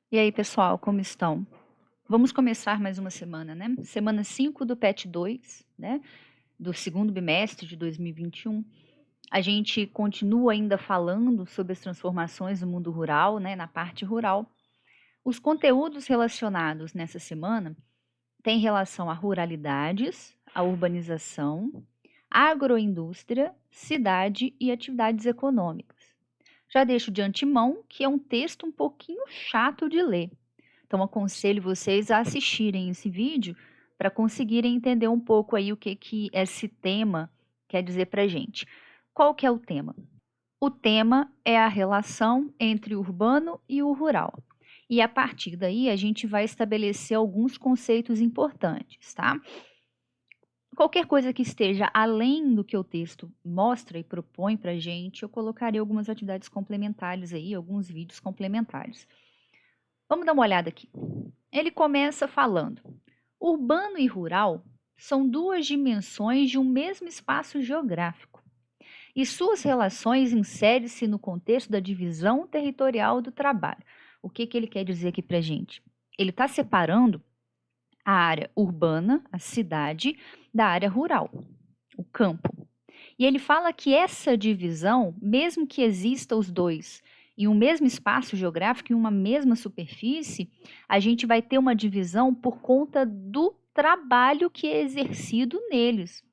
E aí, pessoal, como estão? Vamos começar mais uma semana, né? Semana 5 do PET 2, né? Do segundo bimestre de 2021. A gente continua ainda falando sobre as transformações do mundo rural, né? Na parte rural. Os conteúdos relacionados nessa semana têm relação a ruralidades, a urbanização, agroindústria, cidade e atividades econômicas. Já deixo de antemão que é um texto um pouquinho chato de ler. Então, aconselho vocês a assistirem esse vídeo para conseguirem entender um pouco aí o que esse tema quer dizer para a gente. Qual que é o tema? O tema é a relação entre o urbano e o rural. E a partir daí a gente vai estabelecer alguns conceitos importantes, tá? Qualquer coisa que esteja além do que o texto mostra e propõe para a gente, eu colocarei algumas atividades complementares aí, alguns vídeos complementares. Vamos dar uma olhada aqui. Ele começa falando: urbano e rural são duas dimensões de um mesmo espaço geográfico, e suas relações inserem-se no contexto da divisão territorial do trabalho. O que ele quer dizer aqui para a gente? Ele está separando a área urbana, a cidade, da área rural, o campo. E ele fala que essa divisão, mesmo que exista os dois em um mesmo espaço geográfico, em uma mesma superfície, a gente vai ter uma divisão por conta do trabalho que é exercido neles.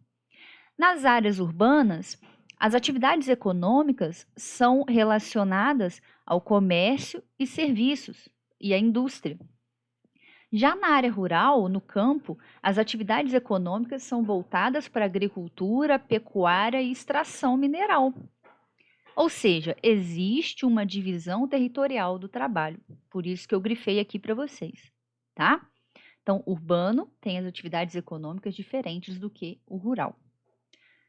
Nas áreas urbanas, as atividades econômicas são relacionadas ao comércio e serviços e à indústria. Já na área rural, no campo, as atividades econômicas são voltadas para a agricultura, pecuária e extração mineral. Ou seja, existe uma divisão territorial do trabalho. Por isso que eu grifei aqui para vocês, tá? Então, urbano tem as atividades econômicas diferentes do que o rural.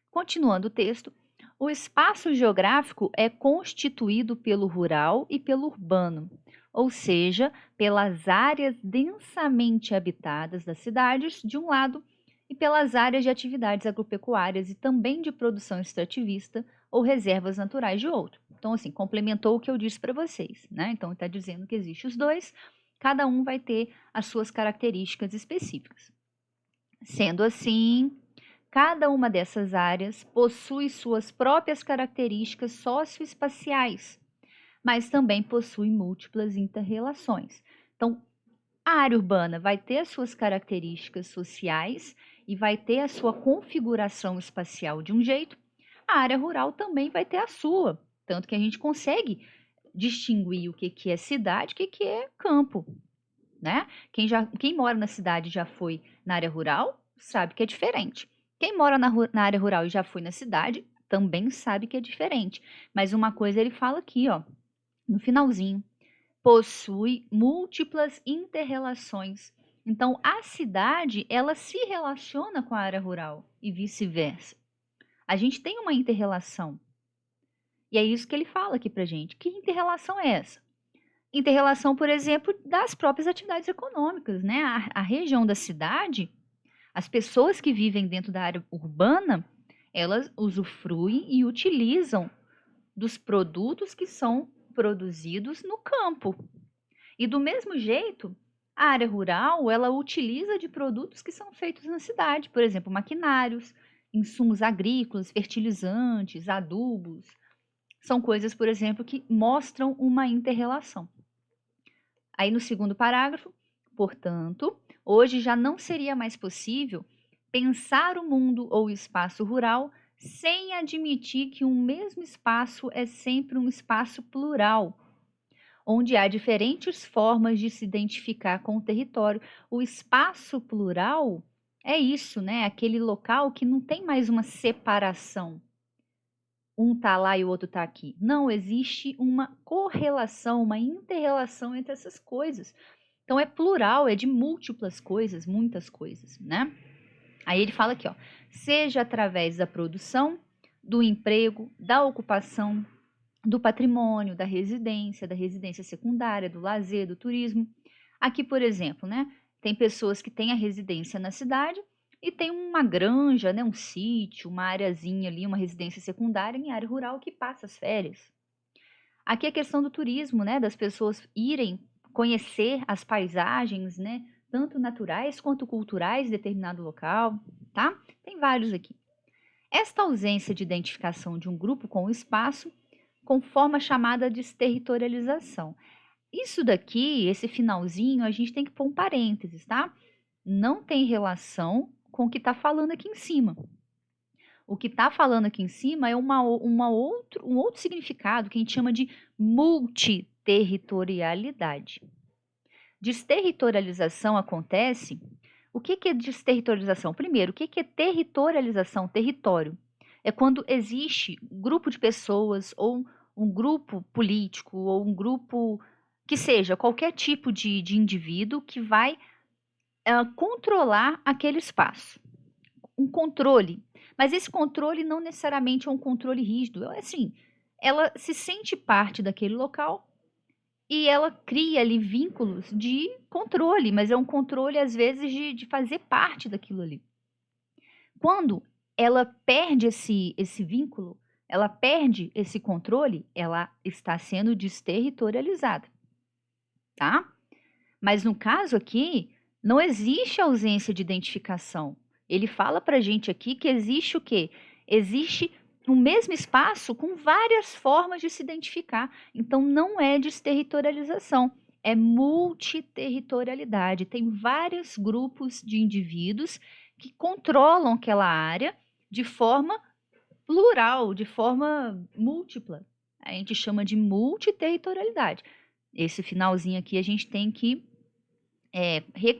Continuando o texto, o espaço geográfico é constituído pelo rural e pelo urbano, ou seja, pelas áreas densamente habitadas das cidades, de um lado, e pelas áreas de atividades agropecuárias e também de produção extrativista ou reservas naturais de outro. Então, assim, complementou o que eu disse para vocês, né? Então, está dizendo que existe os dois, cada um vai ter as suas características específicas. Sendo assim, cada uma dessas áreas possui suas próprias características socioespaciais, mas também possui múltiplas interrelações. Então, a área urbana vai ter as suas características sociais e vai ter a sua configuração espacial de um jeito, a área rural também vai ter a sua, tanto que a gente consegue distinguir o que é cidade e o que é campo, né? Quem mora na cidade e já foi na área rural sabe que é diferente. Quem mora na área rural e já foi na cidade também sabe que é diferente. Mas uma coisa ele fala aqui, ó, no finalzinho, possui múltiplas interrelações. Então, a cidade, ela se relaciona com a área rural e vice-versa. A gente tem uma interrelação. E é isso que ele fala aqui pra gente. Que interrelação é essa? Interrelação, por exemplo, das próprias atividades econômicas, né? A região da cidade, as pessoas que vivem dentro da área urbana, elas usufruem e utilizam dos produtos que são produzidos no campo. E do mesmo jeito, a área rural, ela utiliza de produtos que são feitos na cidade, por exemplo, maquinários, insumos agrícolas, fertilizantes, adubos. São coisas, por exemplo, que mostram uma interrelação. Aí no segundo parágrafo, portanto, hoje já não seria mais possível pensar o mundo ou o espaço rural sem admitir que um mesmo espaço é sempre um espaço plural, onde há diferentes formas de se identificar com o território. O espaço plural é isso, né? Aquele local que não tem mais uma separação. Um está lá e o outro está aqui. Não, existe uma correlação, uma interrelação entre essas coisas. Então é plural, é de múltiplas coisas, muitas coisas, né? Aí ele fala aqui, ó, seja através da produção, do emprego, da ocupação, do patrimônio, da residência secundária, do lazer, do turismo. Aqui, por exemplo, né, tem pessoas que têm a residência na cidade e tem uma granja, né, um sítio, uma areazinha ali, uma residência secundária em área rural que passa as férias. Aqui a questão do turismo, né, das pessoas irem conhecer as paisagens, né, tanto naturais quanto culturais de determinado local, tá? Tem vários aqui. Esta ausência de identificação de um grupo com o espaço conforma a chamada desterritorialização. Isso daqui, esse finalzinho, a gente tem que pôr um parênteses, tá? Não tem relação com o que está falando aqui em cima. O que está falando aqui em cima é um outro significado que a gente chama de multiterritorialidade. Desterritorialização acontece. O que é desterritorialização? Primeiro, o que é territorialização? Território. É quando existe um grupo de pessoas ou um grupo político ou um grupo que seja qualquer tipo de indivíduo que vai controlar aquele espaço. Um controle. Mas esse controle não necessariamente é um controle rígido. É assim, ela se sente parte daquele local e ela cria ali vínculos de controle, mas é um controle, às vezes, de fazer parte daquilo ali. Quando ela perde esse vínculo, ela perde esse controle, ela está sendo desterritorializada, tá? Mas no caso aqui, não existe ausência de identificação. Ele fala para a gente aqui que existe o quê? Existe um mesmo espaço com várias formas de se identificar. Então, não é desterritorialização, é multiterritorialidade. Tem vários grupos de indivíduos que controlam aquela área de forma plural, de forma múltipla. A gente chama de multiterritorialidade. Esse finalzinho aqui a gente tem que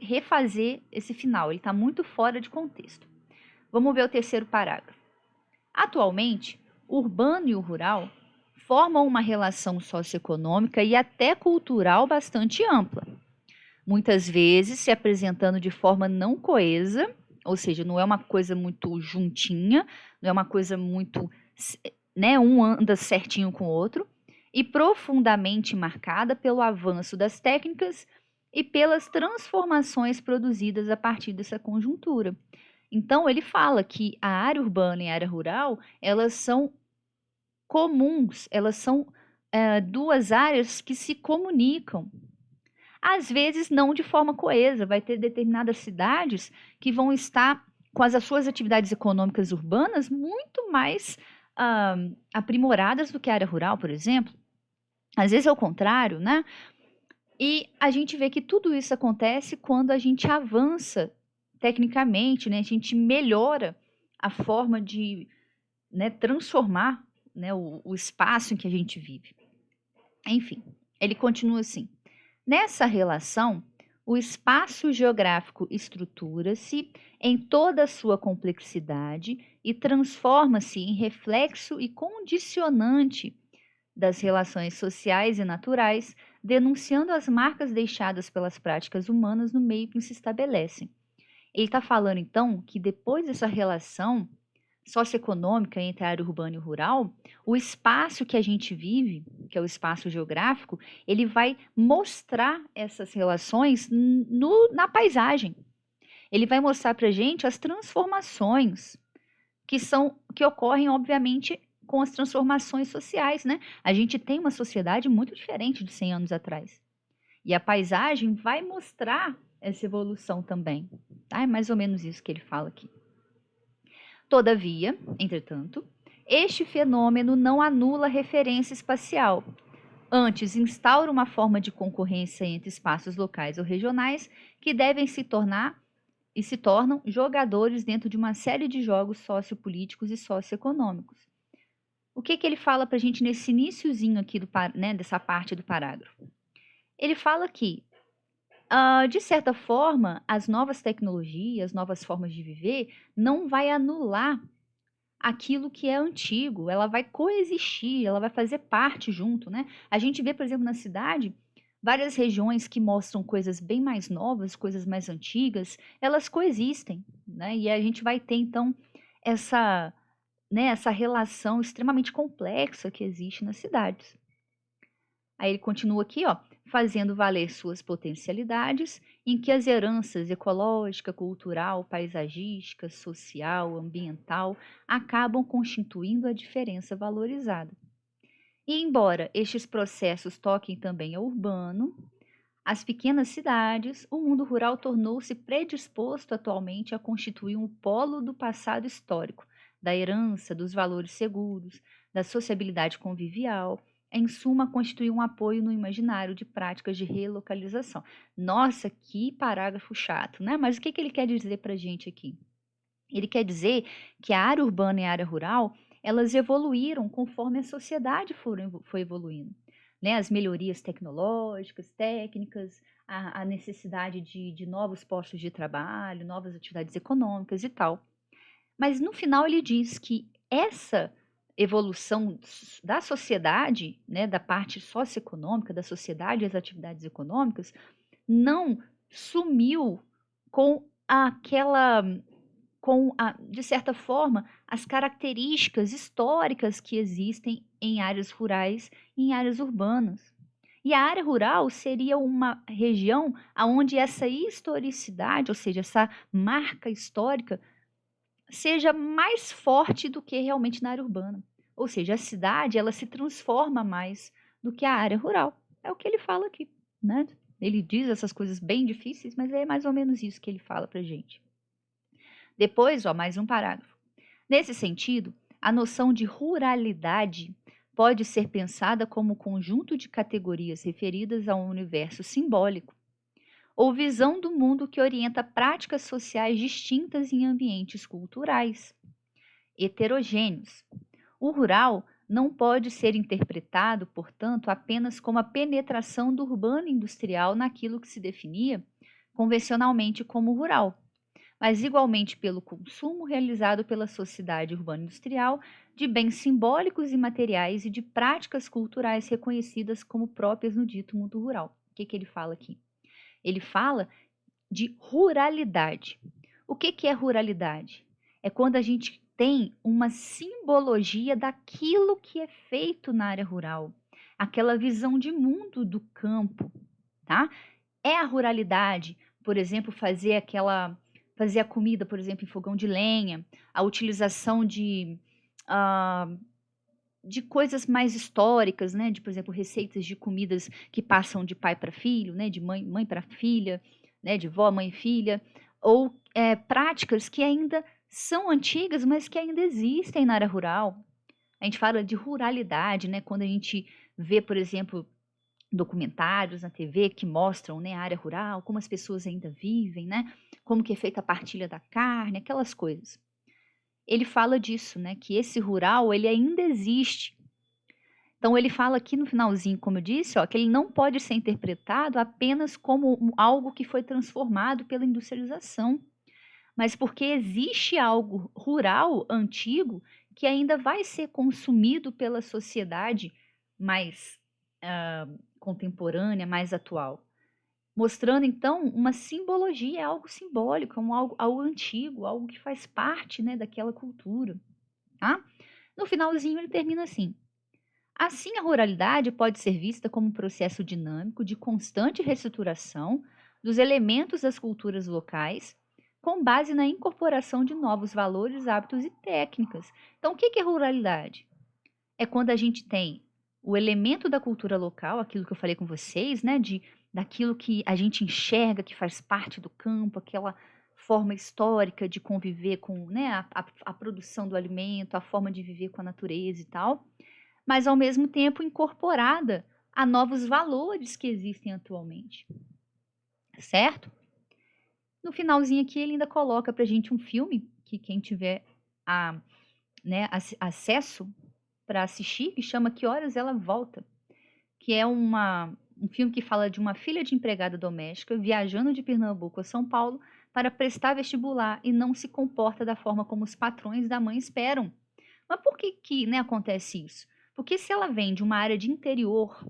refazer esse final, ele está muito fora de contexto. Vamos ver o terceiro parágrafo. Atualmente, o urbano e o rural formam uma relação socioeconômica e até cultural bastante ampla, muitas vezes se apresentando de forma não coesa, ou seja, não é uma coisa muito juntinha, não é uma coisa muito, né, um anda certinho com o outro, e profundamente marcada pelo avanço das técnicas e pelas transformações produzidas a partir dessa conjuntura. Então, ele fala que a área urbana e a área rural, elas são comuns, elas são duas áreas que se comunicam. Às vezes, não de forma coesa, vai ter determinadas cidades que vão estar com as suas atividades econômicas urbanas muito mais aprimoradas do que a área rural, por exemplo. Às vezes é o contrário, né? E a gente vê que tudo isso acontece quando a gente avança tecnicamente, né? A gente melhora a forma de, né, transformar, né, o espaço em que a gente vive. Enfim, ele continua assim. Nessa relação, o espaço geográfico estrutura-se em toda a sua complexidade e transforma-se em reflexo e condicionante das relações sociais e naturais, denunciando as marcas deixadas pelas práticas humanas no meio que se estabelecem. Ele está falando, então, que depois dessa relação socioeconômica entre a área urbana e o rural, o espaço que a gente vive, que é o espaço geográfico, ele vai mostrar essas relações na paisagem. Ele vai mostrar para a gente as transformações que ocorrem, obviamente, com as transformações sociais, né? A gente tem uma sociedade muito diferente de 100 anos atrás. E a paisagem vai mostrar essa evolução também. Tá? É mais ou menos isso que ele fala aqui. Todavia, entretanto, este fenômeno não anula a referência espacial. Antes, instaura uma forma de concorrência entre espaços locais ou regionais que devem se tornar e se tornam jogadores dentro de uma série de jogos sociopolíticos e socioeconômicos. O que ele fala para a gente nesse iniciozinho aqui dessa parte do parágrafo? Ele fala que, de certa forma, as novas tecnologias, novas formas de viver, não vai anular aquilo que é antigo, ela vai coexistir, ela vai fazer parte junto, né? A gente vê, por exemplo, na cidade, várias regiões que mostram coisas bem mais novas, coisas mais antigas, elas coexistem, né? E a gente vai ter, então, essa relação extremamente complexa que existe nas cidades. Aí ele continua aqui, ó, fazendo valer suas potencialidades, em que as heranças ecológica, cultural, paisagística, social, ambiental acabam constituindo a diferença valorizada. E embora estes processos toquem também ao urbano, As pequenas cidades, o mundo rural tornou-se predisposto atualmente a constituir um polo do passado histórico, da herança, dos valores seguros, da sociabilidade convivial, em suma, constituir um apoio no imaginário de práticas de relocalização. Nossa, que parágrafo chato, né? Mas o que ele quer dizer para a gente aqui? Ele quer dizer que a área urbana e a área rural, elas evoluíram conforme a sociedade foi evoluindo, né? As melhorias tecnológicas, técnicas, a necessidade de novos postos de trabalho, novas atividades econômicas e tal. Mas no final ele diz que essa evolução da sociedade, né, da parte socioeconômica da sociedade e as atividades econômicas, não sumiu com aquela de certa forma, as características históricas que existem em áreas rurais e em áreas urbanas. E a área rural seria uma região onde essa historicidade, ou seja, essa marca histórica, seja mais forte do que realmente na área urbana. Ou seja, a cidade ela se transforma mais do que a área rural. É o que ele fala aqui, né? Ele diz essas coisas bem difíceis, mas é mais ou menos isso que ele fala para gente. Depois, ó, mais um parágrafo. Nesse sentido, a noção de ruralidade pode ser pensada como conjunto de categorias referidas a um universo simbólico ou visão do mundo que orienta práticas sociais distintas em ambientes culturais heterogêneos. O rural não pode ser interpretado, portanto, apenas como a penetração do urbano industrial naquilo que se definia convencionalmente como rural, mas igualmente pelo consumo realizado pela sociedade urbana industrial de bens simbólicos e materiais e de práticas culturais reconhecidas como próprias no dito mundo rural. O que ele fala aqui? Ele fala de ruralidade. O que é ruralidade? É quando a gente tem uma simbologia daquilo que é feito na área rural, aquela visão de mundo do campo, tá? É a ruralidade, por exemplo, fazer a comida, por exemplo, em fogão de lenha, a utilização de coisas mais históricas, né? De, por exemplo, receitas de comidas que passam de pai para filho, né? De mãe para filha, né? De vó, mãe e filha, ou práticas que ainda são antigas, mas que ainda existem na área rural. A gente fala de ruralidade, né? Quando a gente vê, por exemplo, documentários na TV que mostram, né, a área rural, como as pessoas ainda vivem, né? Como que é feita a partilha da carne, aquelas coisas. Ele fala disso, né? Que esse rural, ele ainda existe. Então ele fala aqui no finalzinho, como eu disse, ó, que ele não pode ser interpretado apenas como algo que foi transformado pela industrialização, mas porque existe algo rural antigo que ainda vai ser consumido pela sociedade mais contemporânea, mais atual. Mostrando, então, uma simbologia, é algo simbólico, algo antigo, algo que faz parte, né, daquela cultura. Tá? No finalzinho, ele termina assim. Assim, a ruralidade pode ser vista como um processo dinâmico de constante reestruturação dos elementos das culturas locais, com base na incorporação de novos valores, hábitos e técnicas. Então, o que é ruralidade? É quando a gente tem o elemento da cultura local, aquilo que eu falei com vocês, né, daquilo que a gente enxerga que faz parte do campo, aquela forma histórica de conviver com, né, a produção do alimento, a forma de viver com a natureza e tal, mas ao mesmo tempo incorporada a novos valores que existem atualmente, certo? No finalzinho aqui ele ainda coloca pra gente um filme que quem tiver acesso para assistir, que chama Que Horas Ela Volta, que é um filme que fala de uma filha de empregada doméstica viajando de Pernambuco a São Paulo para prestar vestibular e não se comporta da forma como os patrões da mãe esperam. Mas por que, né, acontece isso? Porque se ela vem de uma área de interior,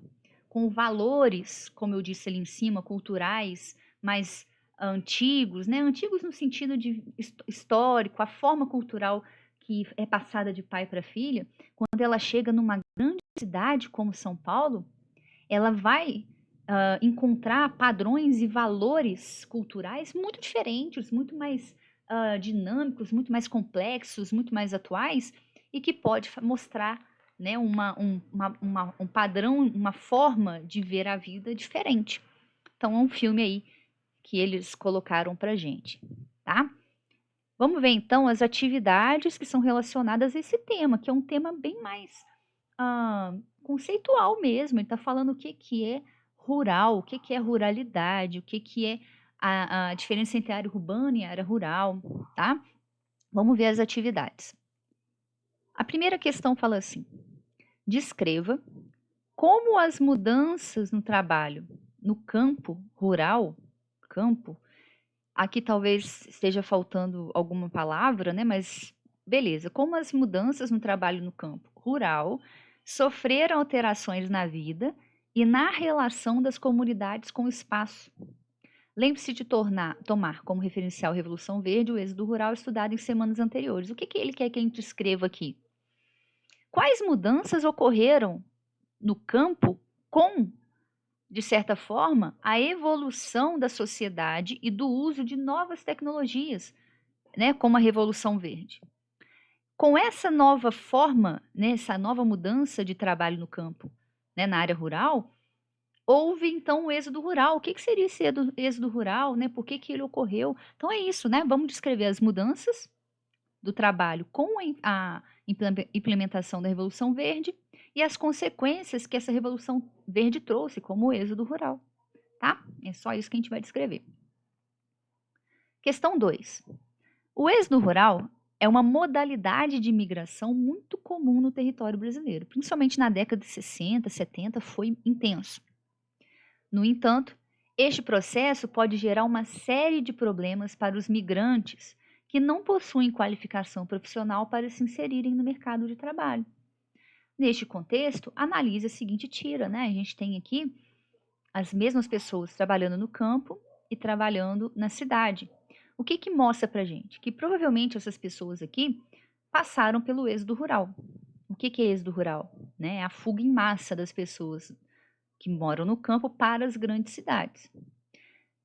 com valores, como eu disse ali em cima, culturais, mais antigos, né? Antigos no sentido de histórico, a forma cultural que é passada de pai para filha, quando ela chega numa grande cidade como São Paulo, ela vai encontrar padrões e valores culturais muito diferentes, muito mais dinâmicos, muito mais complexos, muito mais atuais, e que pode mostrar, né, um padrão, uma forma de ver a vida diferente. Então é um filme aí que eles colocaram pra gente, tá? Vamos ver então as atividades que são relacionadas a esse tema, que é um tema bem mais conceitual mesmo. Ele está falando o que que é rural, o que que é ruralidade, o que que é a diferença entre área urbana e área rural, tá? Vamos ver as atividades. A primeira questão fala assim: descreva como as mudanças no trabalho no campo rural, campo, aqui talvez esteja faltando alguma palavra, né? Mas beleza, como as mudanças no trabalho no campo rural sofreram alterações na vida e na relação das comunidades com o espaço. Lembre-se de tomar como referencial a Revolução Verde, o êxodo rural estudado em semanas anteriores. O que que ele quer que a gente escreva aqui? Quais mudanças ocorreram no campo com, de certa forma, a evolução da sociedade e do uso de novas tecnologias, né, como a Revolução Verde? Com essa nova forma, né, essa nova mudança de trabalho no campo, né, na área rural, houve então o êxodo rural. O que que seria esse êxodo rural, né? Por que que ele ocorreu? Então é isso, né? Vamos descrever as mudanças do trabalho com a implementação da Revolução Verde e as consequências que essa Revolução Verde trouxe, como o êxodo rural, tá? É só isso que a gente vai descrever. Questão 2. O êxodo rural é uma modalidade de imigração muito comum no território brasileiro, principalmente na década de 60, 70, foi intenso. No entanto, este processo pode gerar uma série de problemas para os migrantes que não possuem qualificação profissional para se inserirem no mercado de trabalho. Neste contexto, analise a seguinte tira, né? A gente tem aqui as mesmas pessoas trabalhando no campo e trabalhando na cidade. O que que mostra para a gente? Que provavelmente essas pessoas aqui passaram pelo êxodo rural. O que que é êxodo rural? Né? É a fuga em massa das pessoas que moram no campo para as grandes cidades.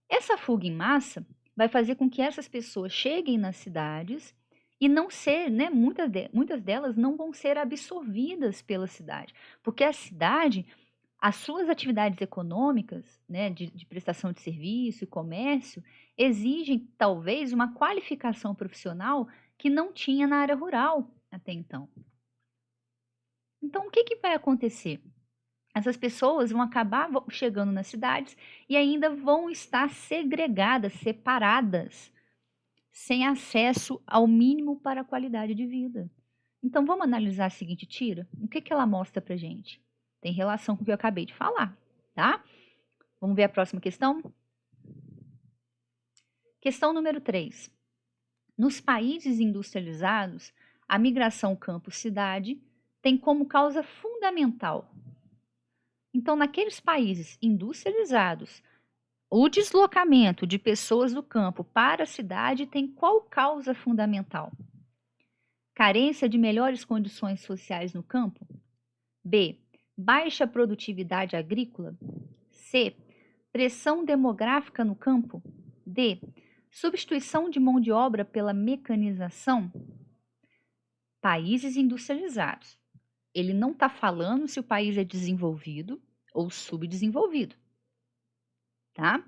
Essa fuga em massa vai fazer com que essas pessoas cheguem nas cidades e não ser, né, muitas delas não vão ser absorvidas pela cidade, porque a cidade, as suas atividades econômicas, né, de prestação de serviço e comércio, exigem talvez uma qualificação profissional que não tinha na área rural até então. Então, o que que vai acontecer? Essas pessoas vão acabar chegando nas cidades e ainda vão estar segregadas, separadas, sem acesso ao mínimo para a qualidade de vida. Então, vamos analisar a seguinte tira? O que que ela mostra para gente? Tem relação com o que eu acabei de falar, tá? Vamos ver a próxima questão? Questão número 3. Nos países industrializados, a migração campo-cidade tem como causa fundamental. Então, naqueles países industrializados, o deslocamento de pessoas do campo para a cidade tem qual causa fundamental? Carência de melhores condições sociais no campo? B. Baixa produtividade agrícola? C. Pressão demográfica no campo? D. Substituição de mão de obra pela mecanização? Países industrializados. Ele não está falando se o país é desenvolvido ou subdesenvolvido, tá?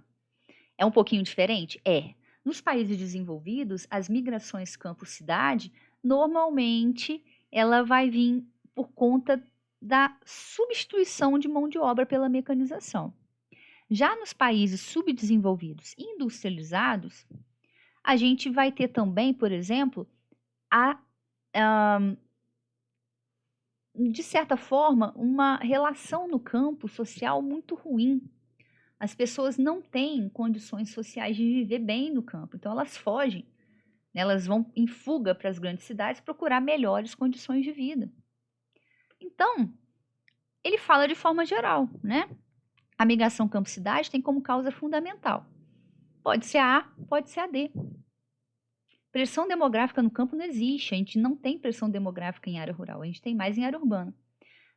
É um pouquinho diferente? É. Nos países desenvolvidos, as migrações campo-cidade, normalmente, ela vai vir por conta da substituição de mão de obra pela mecanização. Já nos países subdesenvolvidos e industrializados, a gente vai ter também, por exemplo, de certa forma, uma relação no campo social muito ruim. As pessoas não têm condições sociais de viver bem no campo, então elas fogem, né? Elas vão em fuga para as grandes cidades procurar melhores condições de vida. Então, ele fala de forma geral, né? A migração campo-cidade tem como causa fundamental. Pode ser a A, pode ser a D. Pressão demográfica no campo não existe, a gente não tem pressão demográfica em área rural, a gente tem mais em área urbana.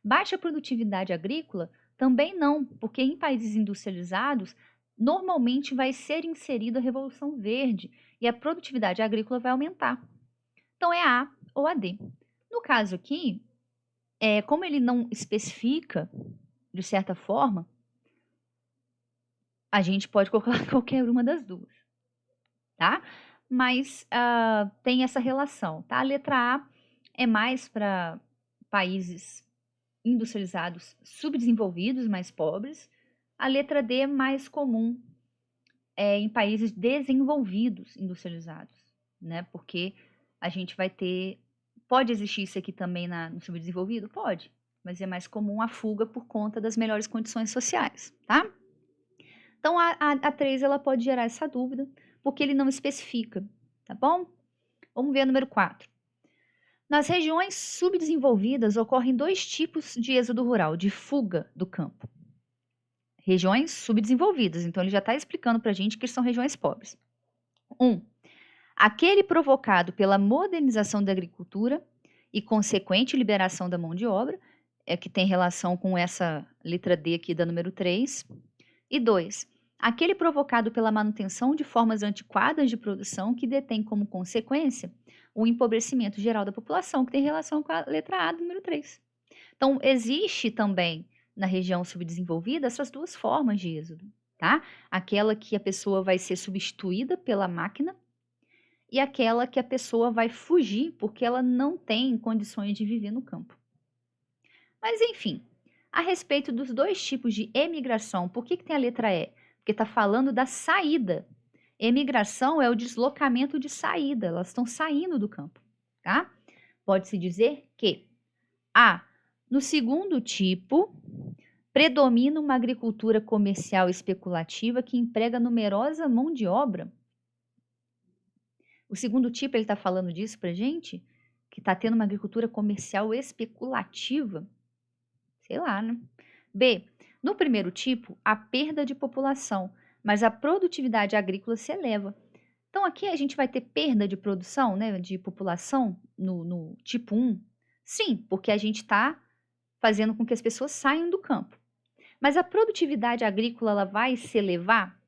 Baixa produtividade agrícola também não, porque em países industrializados, normalmente vai ser inserida a Revolução Verde e a produtividade agrícola vai aumentar. Então é a A ou a D. No caso aqui, como ele não especifica, de certa forma, a gente pode colocar qualquer uma das duas, tá? Mas tem essa relação, tá? A letra A é mais para países industrializados subdesenvolvidos, mais pobres. A letra D é mais comum em países desenvolvidos, industrializados, né? Porque a gente vai ter. Pode existir isso aqui também no subdesenvolvido? Pode, mas é mais comum a fuga por conta das melhores condições sociais, tá? Então a 3 ela pode gerar essa dúvida, porque ele não especifica, tá bom? Vamos ver a número 4. Nas regiões subdesenvolvidas ocorrem dois tipos de êxodo rural, de fuga do campo. Regiões subdesenvolvidas, então ele já está explicando para a gente que são regiões pobres. 1. Aquele provocado pela modernização da agricultura e consequente liberação da mão de obra, que tem relação com essa letra D aqui da número 3. E 2. Aquele provocado pela manutenção de formas antiquadas de produção que detém como consequência o empobrecimento geral da população, que tem relação com a letra A do número 3. Então, existe também na região subdesenvolvida essas duas formas de êxodo, tá? Aquela que a pessoa vai ser substituída pela máquina e aquela que a pessoa vai fugir porque ela não tem condições de viver no campo. Mas, enfim, a respeito dos dois tipos de emigração, por que tem a letra E? Porque está falando da saída. Emigração é o deslocamento de saída, elas estão saindo do campo, tá? Pode-se dizer que no segundo tipo, predomina uma agricultura comercial especulativa que emprega numerosa mão de obra. O segundo tipo, ele está falando disso para gente? Que está tendo uma agricultura comercial especulativa? Sei lá, né? B. No primeiro tipo, há perda de população, mas a produtividade agrícola se eleva. Então, aqui a gente vai ter perda de produção, né, de população no tipo 1? Sim, porque a gente está fazendo com que as pessoas saiam do campo. Mas a produtividade agrícola ela vai se elevar?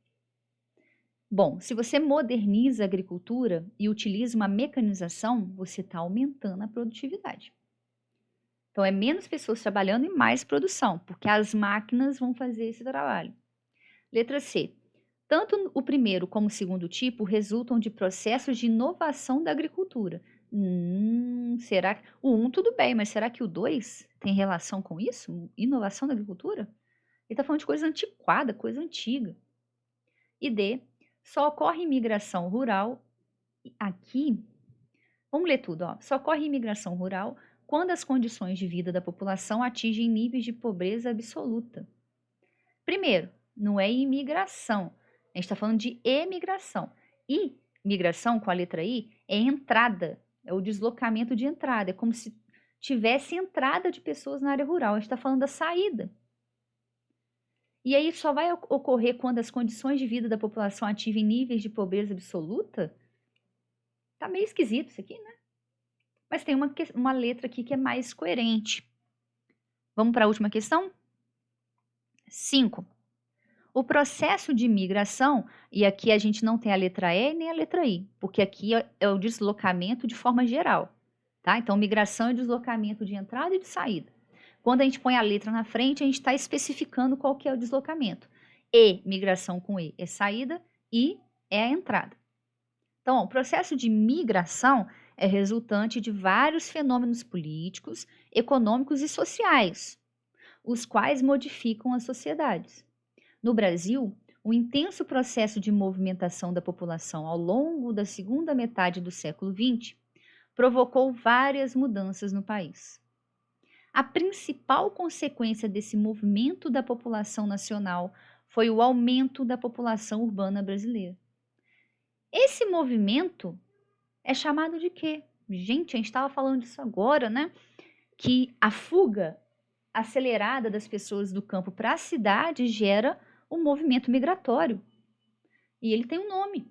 Bom, se você moderniza a agricultura e utiliza uma mecanização, você está aumentando a produtividade. Então, é menos pessoas trabalhando e mais produção, porque as máquinas vão fazer esse trabalho. Letra C. Tanto o primeiro como o segundo tipo resultam de processos de inovação da agricultura. Será que o 1 tudo bem, mas será que o 2 tem relação com isso? Inovação da agricultura? Ele está falando de coisa antiquada, coisa antiga. E D. Só ocorre imigração rural. Aqui, vamos ler tudo. Só ocorre imigração rural quando as condições de vida da população atingem níveis de pobreza absoluta. Primeiro, não é imigração. A gente está falando de emigração. E migração, com a letra I, é entrada. É o deslocamento de entrada. É como se tivesse entrada de pessoas na área rural. A gente está falando da saída. E aí só vai ocorrer quando as condições de vida da população atingem níveis de pobreza absoluta? Tá meio esquisito isso aqui, né? Mas tem uma letra aqui que é mais coerente. Vamos para a última questão? 5. O processo de migração, e aqui a gente não tem a letra E nem a letra I, porque aqui é o deslocamento de forma geral, tá? Então, migração é deslocamento de entrada e de saída. Quando a gente põe a letra na frente, a gente está especificando qual que é o deslocamento. E, migração com E, é saída, I é a entrada. Então, o processo de migração é resultante de vários fenômenos políticos, econômicos e sociais, os quais modificam as sociedades. No Brasil, o intenso processo de movimentação da população ao longo da segunda metade do século XX provocou várias mudanças no país. A principal consequência desse movimento da população nacional foi o aumento da população urbana brasileira. Esse movimento é chamado de quê? Gente, a gente estava falando disso agora, né? Que a fuga acelerada das pessoas do campo para a cidade gera um movimento migratório. E ele tem um nome.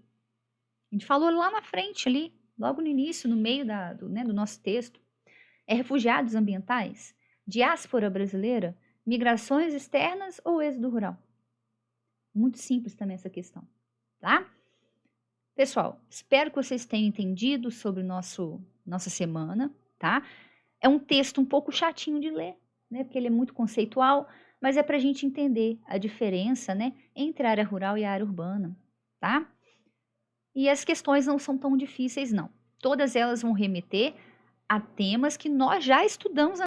A gente falou lá na frente, ali, logo no início, no meio do nosso texto. É refugiados ambientais, diáspora brasileira, migrações externas ou êxodo rural? Muito simples também essa questão, tá? Pessoal, espero que vocês tenham entendido sobre nossa semana, tá? É um texto um pouco chatinho de ler, né? Porque ele é muito conceitual, mas é para a gente entender a diferença, né, entre a área rural e a área urbana, tá? E as questões não são tão difíceis, não. Todas elas vão remeter a temas que nós já estudamos